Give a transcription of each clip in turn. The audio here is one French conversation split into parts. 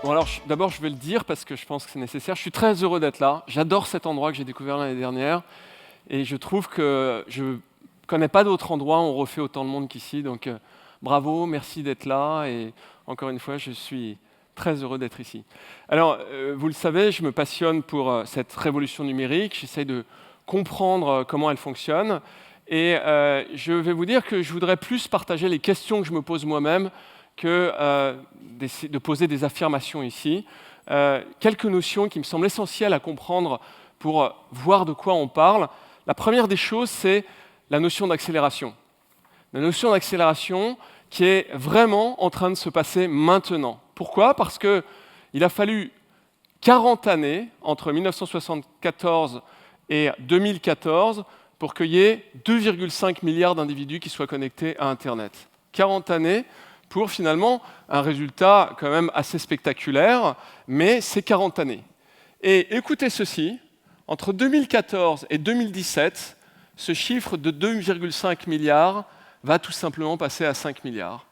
Bon alors, d'abord, je vais le dire parce que je pense que c'est nécessaire. Je suis très heureux d'être là. J'adore cet endroit que j'ai découvert l'année dernière. Et je trouve que je ne connais pas d'autre endroit où on refait autant de monde qu'ici. Donc, bravo, merci d'être là. Et encore une fois, je suis très heureux d'être ici. Alors, vous le savez, je me passionne pour cette révolution numérique. J'essaie de comprendre comment elle fonctionne. Et je vais vous dire que je voudrais plus partager les questions que je me pose moi-même que de poser des affirmations ici. Quelques notions qui me semblent essentielles à comprendre pour voir de quoi on parle. La première des choses, c'est la notion d'accélération. La notion d'accélération qui est vraiment en train de se passer maintenant. Pourquoi ? Parce qu'il a fallu 40 années, entre 1974 et 2014, pour qu'il y ait 2,5 milliards d'individus qui soient connectés à Internet. 40 années pour finalement un résultat quand même assez spectaculaire, mais c'est 40 années. Et écoutez ceci, entre 2014 et 2017, ce chiffre de 2,5 milliards va tout simplement passer à 5 milliards.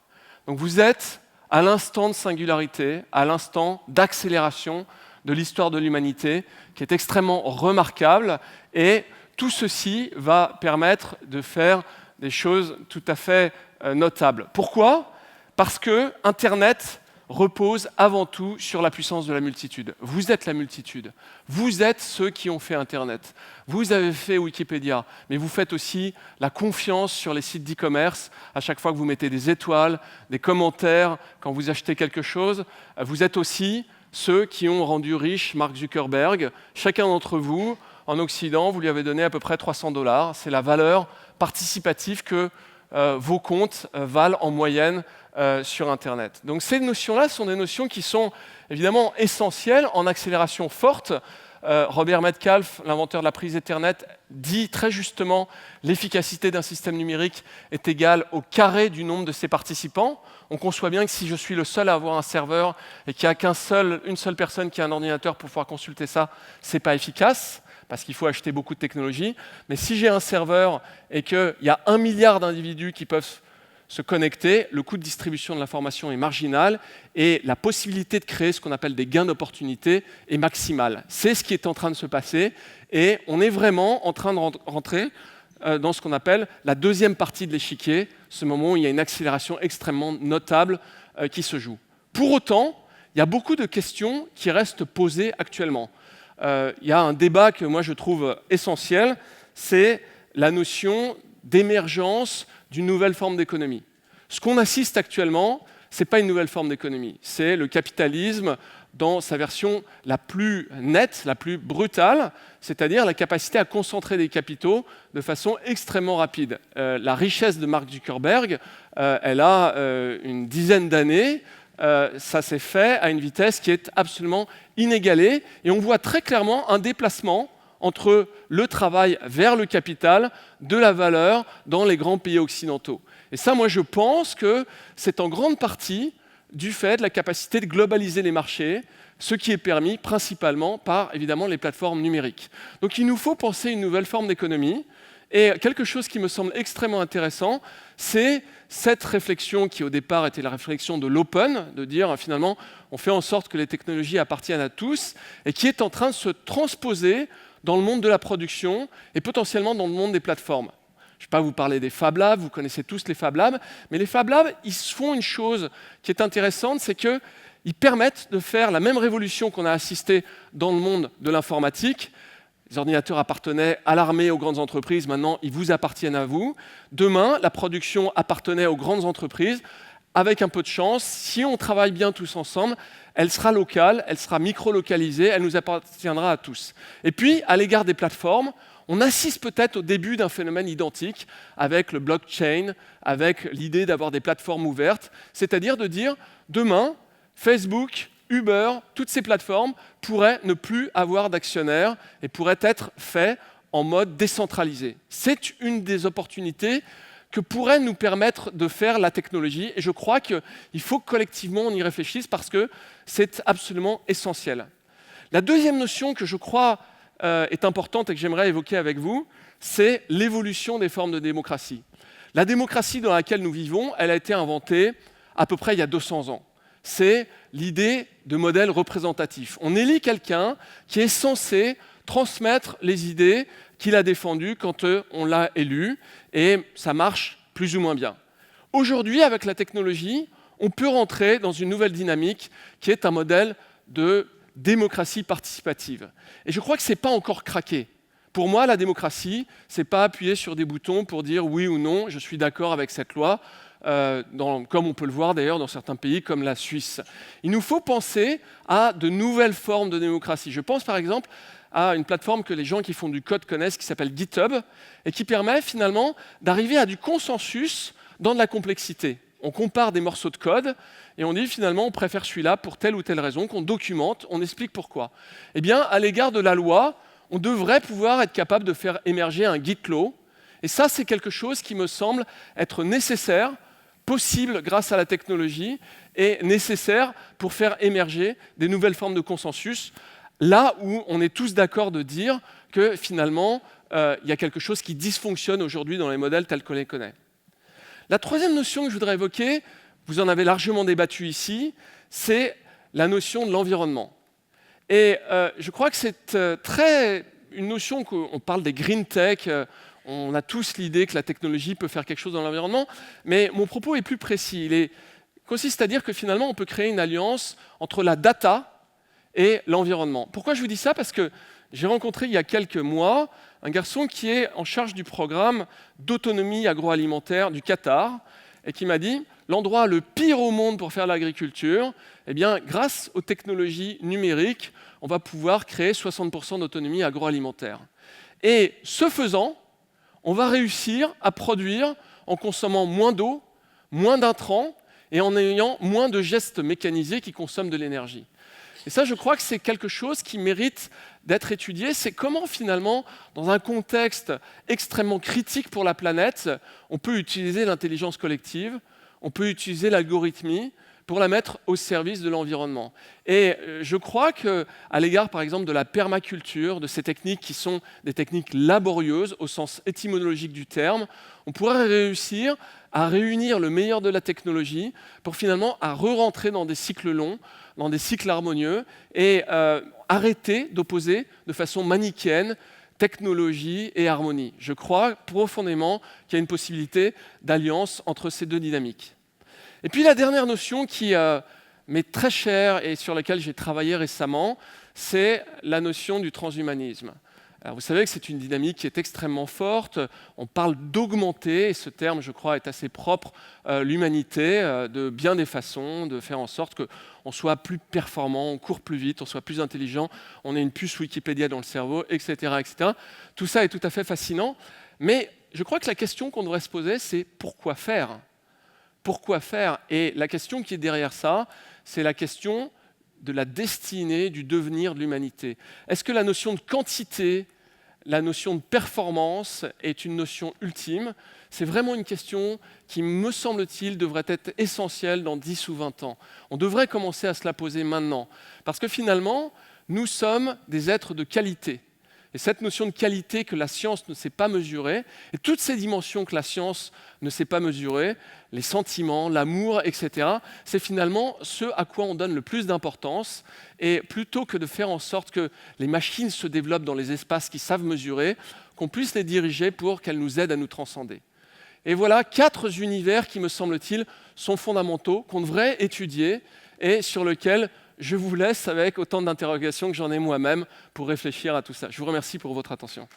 Donc vous êtes à l'instant de singularité, à l'instant d'accélération de l'histoire de l'humanité, qui est extrêmement remarquable, et tout ceci va permettre de faire des choses tout à fait notables. Pourquoi ? Parce que Internet repose avant tout sur la puissance de la multitude. Vous êtes la multitude. Vous êtes ceux qui ont fait Internet. Vous avez fait Wikipédia, mais vous faites aussi la confiance sur les sites d'e-commerce. À chaque fois que vous mettez des étoiles, des commentaires, quand vous achetez quelque chose, vous êtes aussi ceux qui ont rendu riche Mark Zuckerberg. Chacun d'entre vous, en Occident, vous lui avez donné à peu près 300 $. C'est la valeur participative que vos comptes valent en moyenne sur Internet. Donc ces notions-là sont des notions qui sont évidemment essentielles en accélération forte. Robert Metcalfe, l'inventeur de la prise Ethernet, dit très justement l'efficacité d'un système numérique est égale au carré du nombre de ses participants. On conçoit bien que si je suis le seul à avoir un serveur et qu'il n'y a une seule personne qui a un ordinateur pour pouvoir consulter ça, ce n'est pas efficace, parce qu'il faut acheter beaucoup de technologie. Mais si j'ai un serveur et qu'il y a 1 milliard d'individus qui peuvent se connecter, le coût de distribution de l'information est marginal et la possibilité de créer ce qu'on appelle des gains d'opportunité est maximale. C'est ce qui est en train de se passer et on est vraiment en train de rentrer dans ce qu'on appelle la deuxième partie de l'échiquier, ce moment où il y a une accélération extrêmement notable qui se joue. Pour autant, il y a beaucoup de questions qui restent posées actuellement. Il y a un débat que moi je trouve essentiel, c'est la notion d'émergence d'une nouvelle forme d'économie. Ce qu'on assiste actuellement, ce n'est pas une nouvelle forme d'économie, c'est le capitalisme dans sa version la plus nette, la plus brutale, c'est-à-dire la capacité à concentrer des capitaux de façon extrêmement rapide. La richesse de Mark Zuckerberg, elle a une dizaine d'années, ça s'est fait à une vitesse qui est absolument inégalée, et on voit très clairement un déplacement entre le travail vers le capital, de la valeur dans les grands pays occidentaux. Et ça, moi, je pense que c'est en grande partie du fait de la capacité de globaliser les marchés, ce qui est permis principalement par, évidemment, les plateformes numériques. Donc il nous faut penser une nouvelle forme d'économie, et quelque chose qui me semble extrêmement intéressant, c'est cette réflexion qui au départ était la réflexion de l'open, de dire finalement on fait en sorte que les technologies appartiennent à tous, et qui est en train de se transposer dans le monde de la production et potentiellement dans le monde des plateformes. Je ne vais pas vous parler des Fab Labs, vous connaissez tous les Fab Labs, mais les Fab Labs, ils font une chose qui est intéressante, c'est qu'ils permettent de faire la même révolution qu'on a assistée dans le monde de l'informatique. Les ordinateurs appartenaient à l'armée, aux grandes entreprises, maintenant ils vous appartiennent à vous. Demain, la production appartenait aux grandes entreprises. Avec un peu de chance, si on travaille bien tous ensemble, elle sera locale, elle sera micro-localisée, elle nous appartiendra à tous. Et puis, à l'égard des plateformes, on assiste peut-être au début d'un phénomène identique avec le blockchain, avec l'idée d'avoir des plateformes ouvertes, c'est-à-dire de dire, demain, Facebook, Uber, toutes ces plateformes pourraient ne plus avoir d'actionnaires et pourraient être faits en mode décentralisé. C'est une des opportunités que pourrait nous permettre de faire la technologie. Et je crois qu'il faut collectivement on y réfléchisse parce que c'est absolument essentiel. La deuxième notion que je crois est importante et que j'aimerais évoquer avec vous, c'est l'évolution des formes de démocratie. La démocratie dans laquelle nous vivons, elle a été inventée à peu près il y a 200 ans. c'est l'idée de modèle représentatif. On élit quelqu'un qui est censé transmettre les idées qu'il a défendues quand on l'a élu, et ça marche plus ou moins bien. Aujourd'hui, avec la technologie, on peut rentrer dans une nouvelle dynamique qui est un modèle de démocratie participative. Et je crois que ce n'est pas encore craqué. Pour moi, la démocratie, ce n'est pas appuyer sur des boutons pour dire oui ou non, je suis d'accord avec cette loi, comme on peut le voir d'ailleurs dans certains pays comme la Suisse. Il nous faut penser à de nouvelles formes de démocratie. Je pense par exemple à une plateforme que les gens qui font du code connaissent, qui s'appelle GitHub, et qui permet finalement d'arriver à du consensus dans de la complexité. On compare des morceaux de code et on dit finalement on préfère celui-là pour telle ou telle raison, qu'on documente, on explique pourquoi. Eh bien, à l'égard de la loi, on devrait pouvoir être capable de faire émerger un Git law. Et ça, c'est quelque chose qui me semble être nécessaire, possible grâce à la technologie, et nécessaire pour faire émerger des nouvelles formes de consensus, là où on est tous d'accord de dire que finalement, il y a quelque chose qui dysfonctionne aujourd'hui dans les modèles tels qu'on les connaît. La troisième notion que je voudrais évoquer, vous en avez largement débattu ici, c'est la notion de l'environnement. Et je crois que c'est une notion qu'on parle des green tech, on a tous l'idée que la technologie peut faire quelque chose dans l'environnement, mais mon propos est plus précis. Il consiste à dire que finalement, on peut créer une alliance entre la data et l'environnement. Pourquoi je vous dis ça? Parce que j'ai rencontré il y a quelques mois un garçon qui est en charge du programme d'autonomie agroalimentaire du Qatar et qui m'a dit l'endroit le pire au monde pour faire l'agriculture, eh bien, grâce aux technologies numériques, on va pouvoir créer 60% d'autonomie agroalimentaire. Et ce faisant, on va réussir à produire en consommant moins d'eau, moins d'intrants et en ayant moins de gestes mécanisés qui consomment de l'énergie. Et ça, je crois que c'est quelque chose qui mérite d'être étudié. C'est comment, finalement, dans un contexte extrêmement critique pour la planète, on peut utiliser l'intelligence collective, on peut utiliser l'algorithmie pour la mettre au service de l'environnement. Et je crois qu'à l'égard, par exemple, de la permaculture, de ces techniques qui sont des techniques laborieuses au sens étymologique du terme, on pourrait réussir à réunir le meilleur de la technologie pour finalement à re-rentrer dans des cycles longs, dans des cycles harmonieux et arrêter d'opposer de façon manichéenne technologie et harmonie. Je crois profondément qu'il y a une possibilité d'alliance entre ces deux dynamiques. Et puis la dernière notion qui m'est très chère et sur laquelle j'ai travaillé récemment, c'est la notion du transhumanisme. Alors vous savez que c'est une dynamique qui est extrêmement forte. On parle d'augmenter, et ce terme, je crois, est assez propre, l'humanité, de bien des façons, de faire en sorte qu'on soit plus performant, on court plus vite, on soit plus intelligent, on ait une puce Wikipédia dans le cerveau, etc., etc. Tout ça est tout à fait fascinant, mais je crois que la question qu'on devrait se poser, c'est pourquoi faire ? Pourquoi faire? Et la question qui est derrière ça, c'est la question de la destinée, du devenir de l'humanité. Est-ce que la notion de quantité, la notion de performance est une notion ultime? C'est vraiment une question qui, me semble-t-il, devrait être essentielle dans 10 ou 20 ans. On devrait commencer à se la poser maintenant. Parce que finalement, nous sommes des êtres de qualité. Et cette notion de qualité que la science ne sait pas mesurer, et toutes ces dimensions que la science ne sait pas mesurer, les sentiments, l'amour, etc., c'est finalement ce à quoi on donne le plus d'importance. Et plutôt que de faire en sorte que les machines se développent dans les espaces qu'ils savent mesurer, qu'on puisse les diriger pour qu'elles nous aident à nous transcender. Et voilà 4 univers qui, me semble-t-il, sont fondamentaux, qu'on devrait étudier et sur lesquels je vous laisse avec autant d'interrogations que j'en ai moi-même pour réfléchir à tout ça. Je vous remercie pour votre attention.